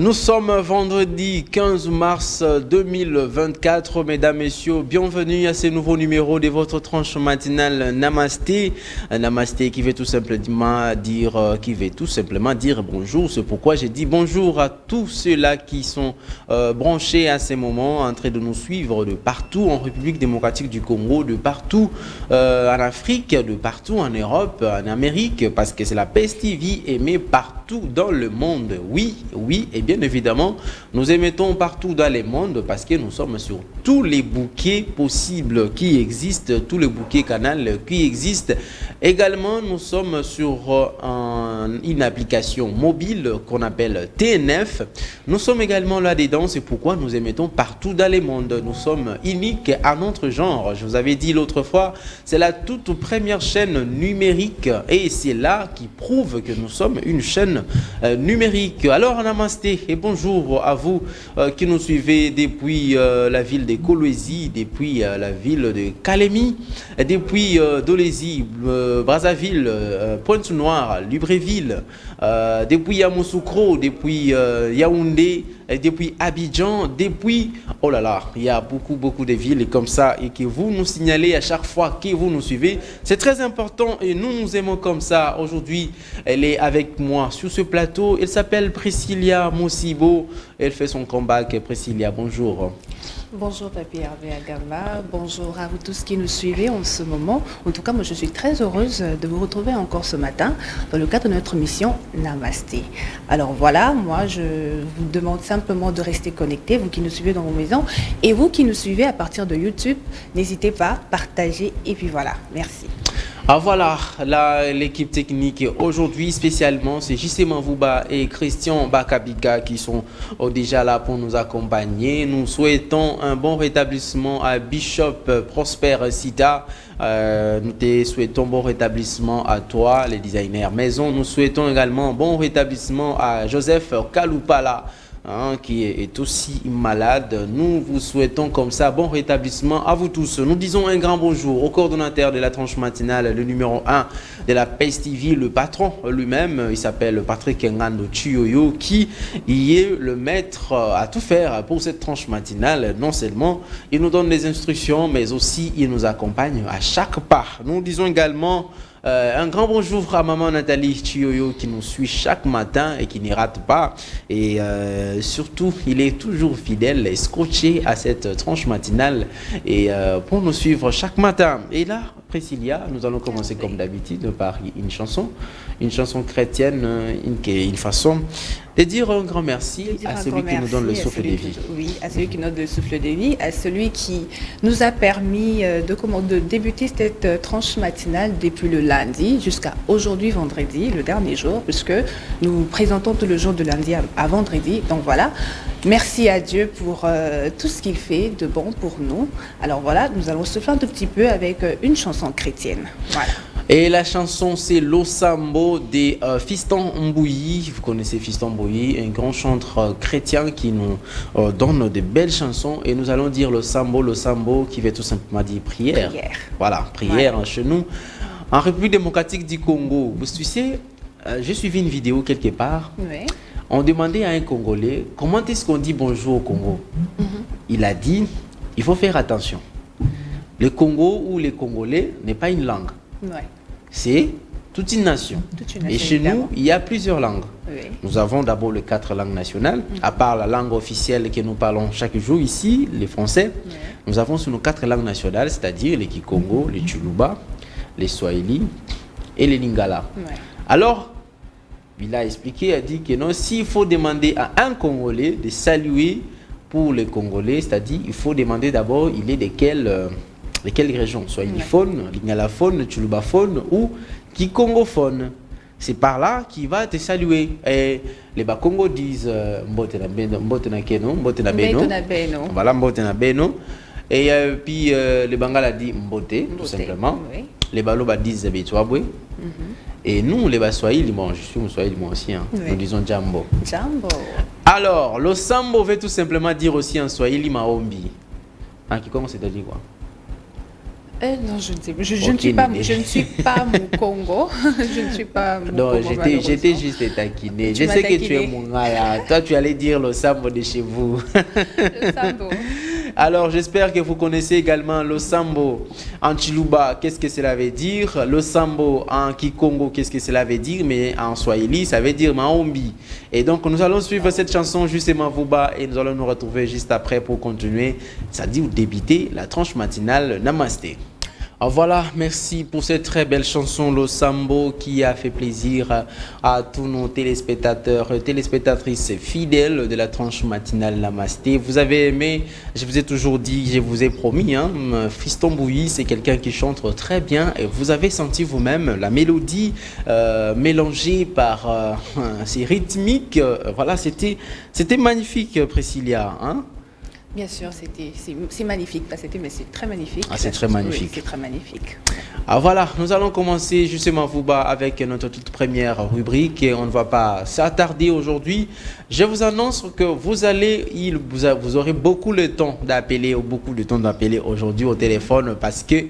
Nous sommes vendredi 15 mars 2024. Mesdames, Messieurs, bienvenue à ce nouveau numéro de votre tranche matinale Namasté. Namasté qui veut tout simplement dire bonjour. C'est pourquoi j'ai dit bonjour à tous ceux-là qui sont branchés à ces moments, en train de nous suivre de partout en République démocratique du Congo, de partout en Afrique, de partout en Europe, en Amérique, parce que c'est la PES TV aimée partout dans le monde. Oui, et bien évidemment, nous émettons partout dans le monde parce que nous sommes sur tous les bouquets possibles qui existent, tous les bouquets canal qui existent. Également, nous sommes sur une application mobile qu'on appelle TNF. Nous sommes également là-dedans, c'est pourquoi nous émettons partout dans le monde. Nous sommes uniques à notre genre. Je vous avais dit l'autre fois, c'est la toute première chaîne numérique et c'est là qui prouve que nous sommes une chaîne numérique. Alors, namasté et bonjour à vous qui nous suivez depuis la ville de Kolwezi, depuis la ville de Kalemi, depuis Dolezi, Brazzaville, Pointe-Noire, Libreville, depuis Yamoussoukro, depuis Yaoundé, depuis Abidjan, depuis... Oh là là, il y a beaucoup de villes comme ça et que vous nous signalez à chaque fois que vous nous suivez. C'est très important et nous aimons comme ça. Aujourd'hui, elle est avec moi sur ce plateau. Elle s'appelle Priscilla Mosibo. Elle fait son comeback. Priscilla, bonjour. Bonjour Papi Hervé Agamba, bonjour à vous tous qui nous suivez en ce moment. En tout cas, moi je suis très heureuse de vous retrouver encore ce matin dans le cadre de notre mission Namasté. Alors voilà, moi je vous demande simplement de rester connectés, vous qui nous suivez dans vos maisons, et vous qui nous suivez à partir de YouTube, n'hésitez pas, partagez, et puis voilà, merci. Ah voilà, l'équipe technique aujourd'hui spécialement, c'est JC Manvouba et Christian Bakabika qui sont déjà là pour nous accompagner. Nous souhaitons un bon rétablissement à Bishop Prosper Sita. Nous te souhaitons bon rétablissement à toi, les designers maison. Nous souhaitons également bon rétablissement à Joseph Kaloupala. Qui est aussi malade. Nous vous souhaitons comme ça bon rétablissement à vous tous. Nous disons un grand bonjour au coordonnateur de la tranche matinale, le numéro 1 de la PES TV, le patron lui-même. Il s'appelle Patrick Ngando Chioyo, qui y est le maître à tout faire pour cette tranche matinale. Non seulement il nous donne des instructions, mais aussi il nous accompagne à chaque pas. Nous disons également un grand bonjour à maman Nathalie Chioyo qui nous suit chaque matin et qui n'y rate pas. Et surtout, il est toujours fidèle et scotché à cette tranche matinale et pour nous suivre chaque matin. Et là, Priscilla, nous allons commencer comme d'habitude par une chanson chrétienne, une façon de dire un grand merci à celui qui nous donne le souffle de vie. Oui, à celui qui nous donne le souffle de vie, à celui qui nous a permis de débuter cette tranche matinale depuis le lundi jusqu'à aujourd'hui, vendredi, le dernier jour, puisque nous présentons tout le jour de lundi à vendredi. Donc voilà, merci à Dieu pour tout ce qu'il fait de bon pour nous. Alors voilà, nous allons souffler un tout petit peu avec une chanson chrétienne. Voilà. Et la chanson, c'est Losambo de Fiston Mbouyi. Vous connaissez Fiston Mbouyi, un grand chanteur chrétien qui nous donne de belles chansons. Et nous allons dire Losambo qui veut tout simplement dire prière. Voilà, prière chez nous. En République démocratique du Congo, vous savez, j'ai suivi une vidéo quelque part. Oui. On demandait à un Congolais comment est-ce qu'on dit bonjour au Congo. Il a dit, il faut faire attention. Le Congo ou les Congolais n'est pas une langue. Ouais. C'est toute une nation. Et chez nous, il y a plusieurs langues. Oui. Nous avons d'abord les 4 langues nationales, à part la langue officielle que nous parlons chaque jour ici, les Français. Oui. Nous avons sur nos 4 langues nationales, c'est-à-dire les Kikongo, les Tsholuba, les Swahili et les Lingala. Ouais. Alors, il a expliqué, il a dit que non, s'il faut demander à un Congolais de saluer pour les Congolais, c'est-à-dire il faut demander d'abord il est de quelle région, soit Swahiliphone, Lingalaphone, Tsholubaphone ou Kikongophone. C'est par là qu'il va te saluer. Et les Bakongo disent Mbote na Keno, Mbote na Beno. Voilà, Mbote na Beno. Et puis les Bangala disent Mbote, tout simplement. Oui. Les Baloba disent Betouabwe. Et nous, les Baswahili, bon, je suis un Swahili moi aussi, hein. Oui. Nous disons Jambo. Jambo. Alors, le Sambo veut tout simplement dire aussi en Swahili Maombi. En Kikongo, c'est-à-dire quoi? Non, je ne sais pas. Je ne suis pas mon Congo. Je ne suis pas mon Non, Congo, j'étais juste taquiné. Je sais que tu es mon gars. Toi, tu allais dire le sambo de chez vous. Le sambo. Alors, j'espère que vous connaissez également le sambo en Chiluba. Qu'est-ce que cela veut dire? Le sambo en Kikongo, qu'est-ce que cela veut dire? Mais en Swahili, ça veut dire Maombi. Et donc, nous allons suivre cette chanson justement Vuba et nous allons nous retrouver juste après pour continuer, c'est-à-dire débuter la tranche matinale Namasté. Voilà, merci pour cette très belle chanson, le Sambo, qui a fait plaisir à tous nos téléspectateurs, téléspectatrices fidèles de la tranche matinale Namasté. Vous avez aimé, je vous ai toujours dit, je vous ai promis, hein, Fiston Bouilly, c'est quelqu'un qui chante très bien et vous avez senti vous-même la mélodie mélangée par ces rythmiques. Voilà, c'était magnifique, Priscilla, hein? Bien sûr, c'est magnifique, pas c'était, mais c'est très magnifique. Ah, c'est très magnifique. Oui, c'est très magnifique. Ah voilà, nous allons commencer justement Vuba avec notre toute première rubrique et on ne va pas s'attarder aujourd'hui. Je vous annonce que vous aurez beaucoup de temps d'appeler aujourd'hui au téléphone parce que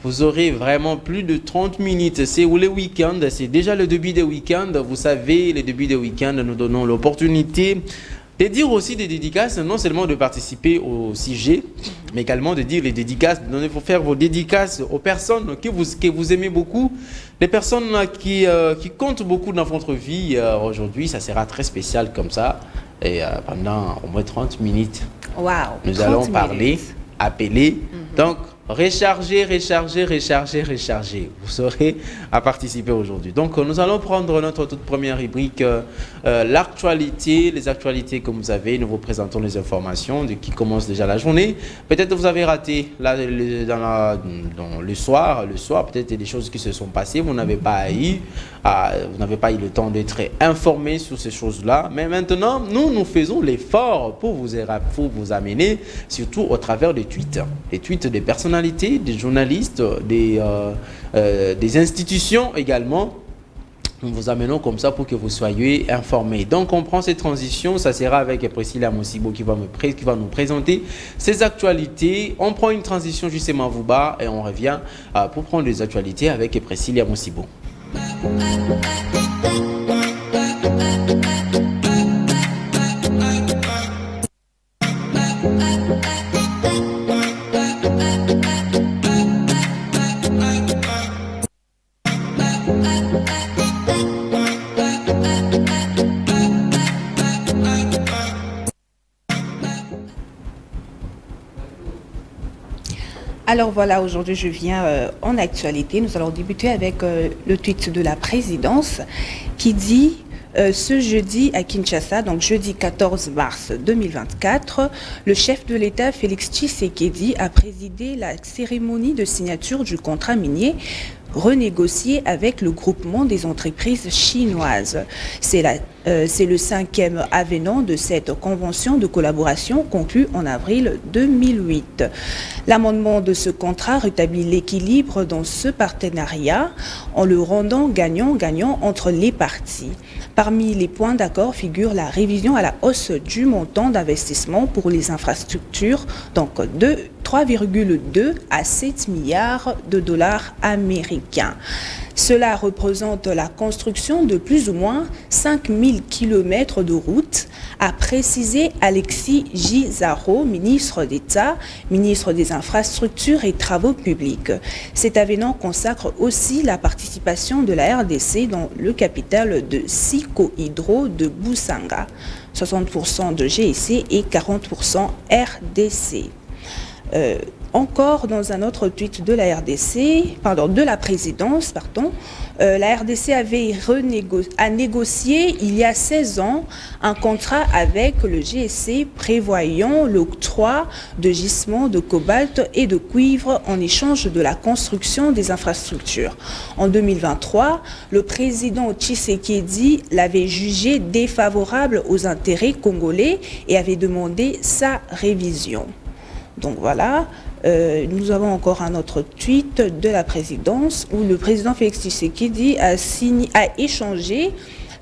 vous aurez vraiment plus de 30 minutes. C'est où le week-end, c'est déjà le début des week-ends. Vous savez, le début des week-ends, nous donnons l'opportunité de dire aussi des dédicaces, non seulement de participer au sujet, mais également de dire les dédicaces, de faire vos dédicaces aux personnes que vous aimez beaucoup, les personnes qui comptent beaucoup dans votre vie. Aujourd'hui, ça sera très spécial comme ça, et pendant au moins 30 minutes, Wow, nous allons parler, appeler, donc recharger. Vous serez à participer aujourd'hui. Donc, nous allons prendre notre toute première rubrique, l'actualité, les actualités que vous avez. Nous vous présentons les informations de qui commence déjà la journée. Peut-être vous avez raté dans le soir, peut-être des choses qui se sont passées. Vous n'avez pas eu le temps d'être informé sur ces choses-là. Mais maintenant, nous faisons l'effort pour vous amener, surtout au travers des tweets. Les tweets des personnalités, des journalistes, des institutions également. Nous vous amenons comme ça pour que vous soyez informés. Donc, on prend cette transition. Ça sera avec Priscilla Mosibo qui va nous présenter ces actualités. On prend une transition justement à Vuba et on revient pour prendre les actualités avec Priscilla Mosibo. Alors voilà, aujourd'hui je viens en actualité. Nous allons débuter avec le tweet de la présidence qui dit ce jeudi à Kinshasa, donc jeudi 14 mars 2024, le chef de l'État Félix Tshisekedi a présidé la cérémonie de signature du contrat minier renégocié avec le groupement des entreprises chinoises. C'est le 5e avenant de cette convention de collaboration conclue en avril 2008. L'amendement de ce contrat rétablit l'équilibre dans ce partenariat en le rendant gagnant-gagnant entre les parties. Parmi les points d'accord figure la révision à la hausse du montant d'investissement pour les infrastructures, donc de 3,2 à 7 milliards de dollars américains. Cela représente la construction de plus ou moins 5000 km de routes, a précisé Alexis Gisaro, ministre d'État, ministre des Infrastructures et Travaux publics. Cet avenant consacre aussi la participation de la RDC dans le capital de Siko Hydro de Boussanga, 60% de GIC et 40% RDC. Encore dans un autre tweet de la de la présidence, la RDC a négocié il y a 16 ans un contrat avec le GSC prévoyant l'octroi de gisements de cobalt et de cuivre en échange de la construction des infrastructures. En 2023, le président Tshisekedi l'avait jugé défavorable aux intérêts congolais et avait demandé sa révision. Donc voilà, nous avons encore un autre tweet de la présidence où le président Félix Tshisekedi a échangé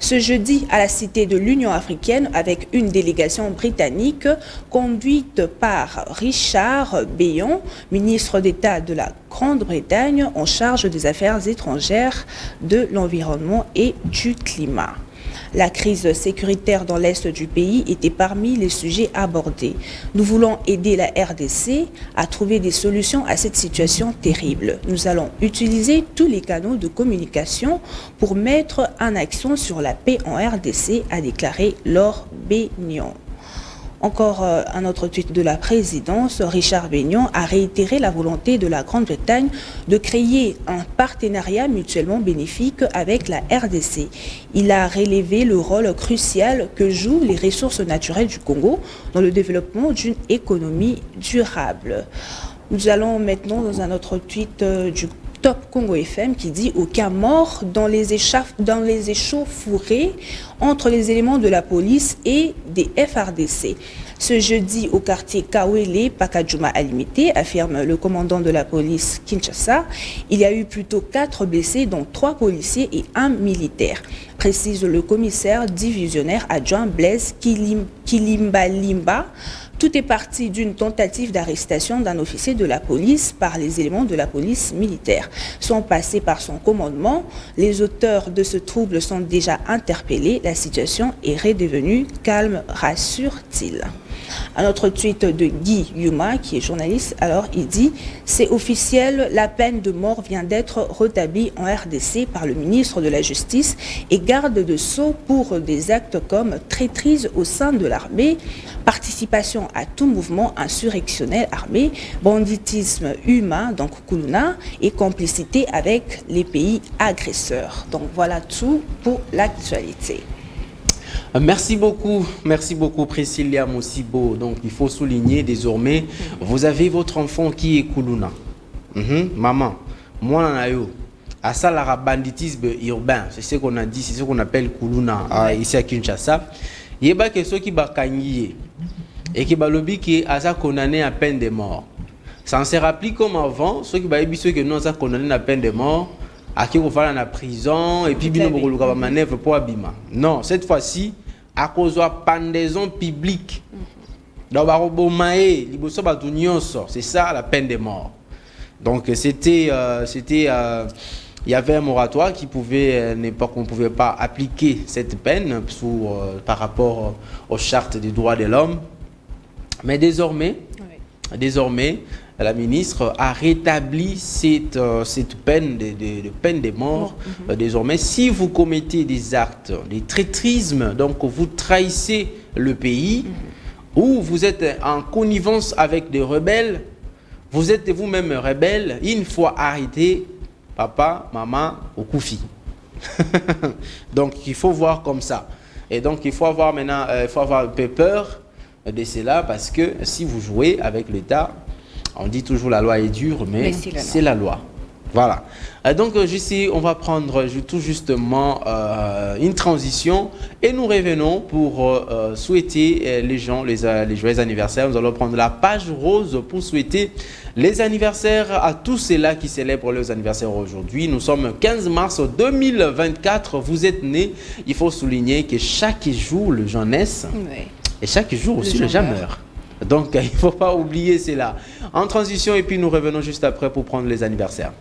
ce jeudi à la Cité de l'Union africaine avec une délégation britannique conduite par Richard Bayon, ministre d'État de la Grande-Bretagne en charge des affaires étrangères, de l'environnement et du climat. La crise sécuritaire dans l'Est du pays était parmi les sujets abordés. Nous voulons aider la RDC à trouver des solutions à cette situation terrible. Nous allons utiliser tous les canaux de communication pour mettre en action sur la paix en RDC, a déclaré Laure Bayon. Encore un autre tweet de la présidence, Richard Bayon a réitéré la volonté de la Grande-Bretagne de créer un partenariat mutuellement bénéfique avec la RDC. Il a relevé le rôle crucial que jouent les ressources naturelles du Congo dans le développement d'une économie durable. Nous allons maintenant dans un autre tweet du Top Congo FM qui dit « Aucun mort dans les échauffourées entre les éléments de la police et des FRDC ». Ce jeudi, au quartier Kawele, Pakadjouma Alimité, affirme le commandant de la police Kinshasa, il y a eu plutôt 4 blessés, dont 3 policiers et 1 militaire, précise le commissaire divisionnaire adjoint Blaise Kilimbalimba. Tout est parti d'une tentative d'arrestation d'un officier de la police par les éléments de la police militaire. Sont passés par son commandement. Les auteurs de ce trouble sont déjà interpellés. La situation est redevenue calme, rassure-t-il. Un autre tweet de Guy Yuma, qui est journaliste, alors il dit « C'est officiel, la peine de mort vient d'être rétablie en RDC par le ministre de la Justice et garde de sceaux pour des actes comme traîtrise au sein de l'armée, participation à tout mouvement insurrectionnel armé, banditisme humain, donc Kuluna, et complicité avec les pays agresseurs. » Donc voilà tout pour l'actualité. Merci beaucoup Priscilla Mosibo. Donc il faut souligner désormais, vous avez votre enfant qui est Kuluna. Maman, moi nayo, à ça la banditisme urbain, c'est ce qu'on a dit, c'est ce qu'on appelle Kuluna ici à Kinshasa. Il y a que ceux qui bakangye et qui balobi qui a ça condamné à peine de mort. Ça ne se rapplique comme avant, ceux qui baïbi ceux que nous a condamné à peine de mort. À qui on va en prison et puis bino bokoluka manœuvre pour abima. Non, cette fois-ci à cause de la pendaison publique. Donc barobomae liboso batunyoso, c'est ça la peine de mort. Donc il y avait un moratoire qui pouvait qu'on ne pouvait pas appliquer cette peine par rapport aux chartes des droits de l'homme. Mais désormais la ministre a rétabli cette peine de mort. Désormais, si vous commettez des actes, des traîtrismes, donc vous trahissez le pays, ou vous êtes en connivence avec des rebelles, vous êtes vous-même rebelle, une fois arrêté, papa, maman, au koufi. Donc, il faut voir comme ça. Et donc, il faut avoir maintenant, il faut avoir un peu peur de cela, parce que si vous jouez avec l'État, on dit toujours la loi est dure, mais c'est la loi. Voilà. Donc, ici, on va prendre tout justement une transition et nous revenons pour souhaiter les gens les joyeux anniversaires. Nous allons prendre la page rose pour souhaiter les anniversaires à tous ceux-là qui célèbrent leurs anniversaires aujourd'hui. Nous sommes 15 mars 2024. Vous êtes nés. Il faut souligner que chaque jour, le gens naissent et chaque jour aussi, le gens meurt. Donc, il ne faut pas oublier cela. En transition, et puis nous revenons juste après pour prendre les anniversaires.